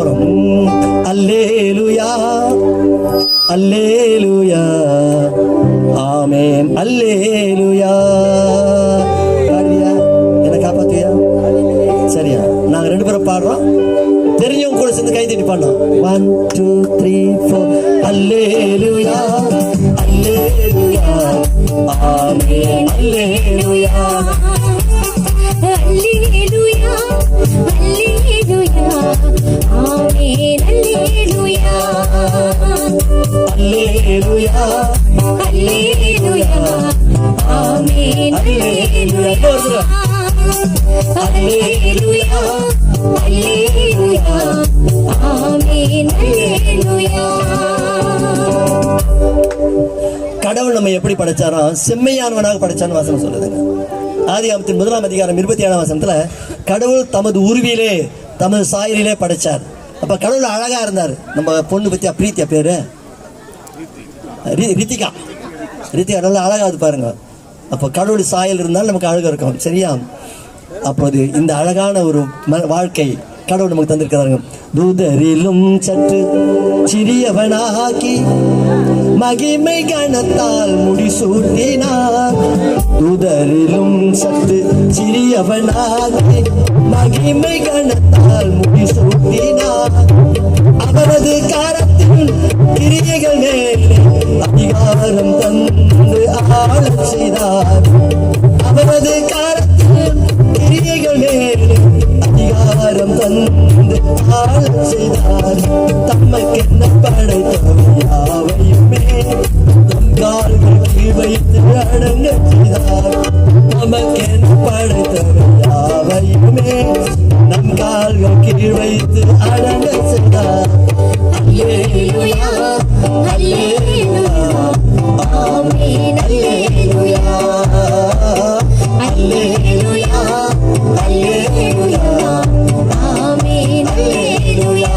போறோம். அல்லேலூயா அல்லேலூயா ஆமென் அல்லேலூயா. என்ன காப்பாத்தியா? சரியா? நாங்க 2 பேரும் பாடுறோம். தெரிஞ்சவங்க கூட சேர்ந்து கை தட்டி பாடணும். 1 2 3 4 அல்லேலூயா அல்லேலூயா ஆமென் அல்லேலூயா அல்லேலூயா அல்லேலூயா ஆமென் அல்லேலூயா அல்லேலூயா அல்லேலூயா ஆமென் அல்லேலூயா அல்லேலூயா அல்லேலூயா ஆமென் அல்லேலூயா. கடவுள் நம்ம எப்படி படைச்சாரோ செம்மையானவனாக படைச்சான்னு வசனம் சொல்லுதுங்க. ஆதியாகமத்தின் 1ஆம் அதிகாரம் 27ஆம் வசனத்துல கடவுள் தமது உருவிலே தமது சாயலிலே படைச்சார். அப்ப கடவுள் அழகா இருந்தார். நம்ம பொண்ணு பத்தியா பிரீத்தியா பேரு ரித்திகா நல்லா அழகாது பாருங்க. அப்போ கடவுள் சாயல் இருந்தாலும் நமக்கு அழகா இருக்கும். சரியா? அப்போது இந்த அழகான ஒரு வாழ்க்கை கடவுள் நமக்கு தந்திருக்கிறாங்க. தூதரிலும் சற்று சிறியவனாகி மகிமை கனத்தால் முடிசூட்டினார். தூதரிலும் சற்று சிறியவனாகி மகிமை கனத்தால் முடிசூட்டினார். அவரது காரத்தின் கிரியைகள் மேலே அதிகாரம் தந்து ஆளச் செய்தார். அவரது காரத்தின் கிரியைகள் மேலே அதிகாரம் தந்து ஆளச் செய்தார். தமக்கென்ன படைத்தவர் யாவையுமே நம் கால்கள் கீழ் வைத்து அடங்கச் செய்தார். நமக்கென்ன படைத்தவர் யாவையுமே நம் கால்கள் கீழ் வைத்து அடங்கச் செய்தார். அல்லேலூயா அல்லேலூயா ஆமென் அல்லேலூயா அல்லேலூயா அல்லேலூயா ஆமென் அல்லேலூயா.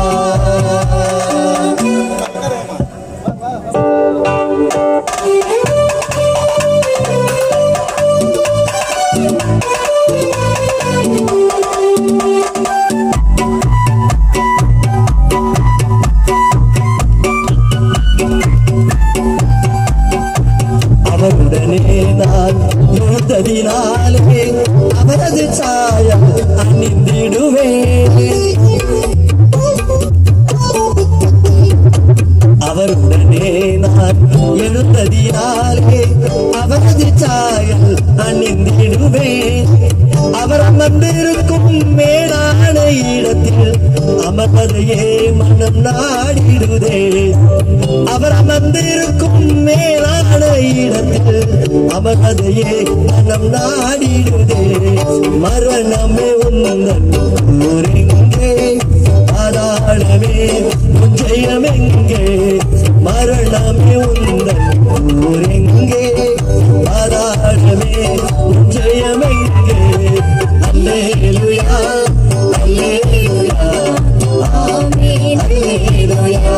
அவருடனே நான் இருந்ததினாலே அவரது சாயம் அணிந்திடுவேன். அவருடனே நான் எழுந்ததினாலே அவரது சாயல் அணிந்திடுவேன். அவர் அமர்ந்திருக்கும் மேலான இடத்தில் அமர்வதையே மனம் நாடிடுதே. அவர் அமர்ந்திருக்கும் மேலான இடத்தில் அமர்வதையே மனம் நாடிடுதே. மரணமே உந்தன் ஊரெங்கே பாதாளமே உன் ஜெயமெங்கே. மரணமே உந்தன் ஊரெங்கே பாதாளமே உன் ஜெயமெங்கே. அல்லேலூயா அல்லேலூயா ஆமென் அல்லேலூயா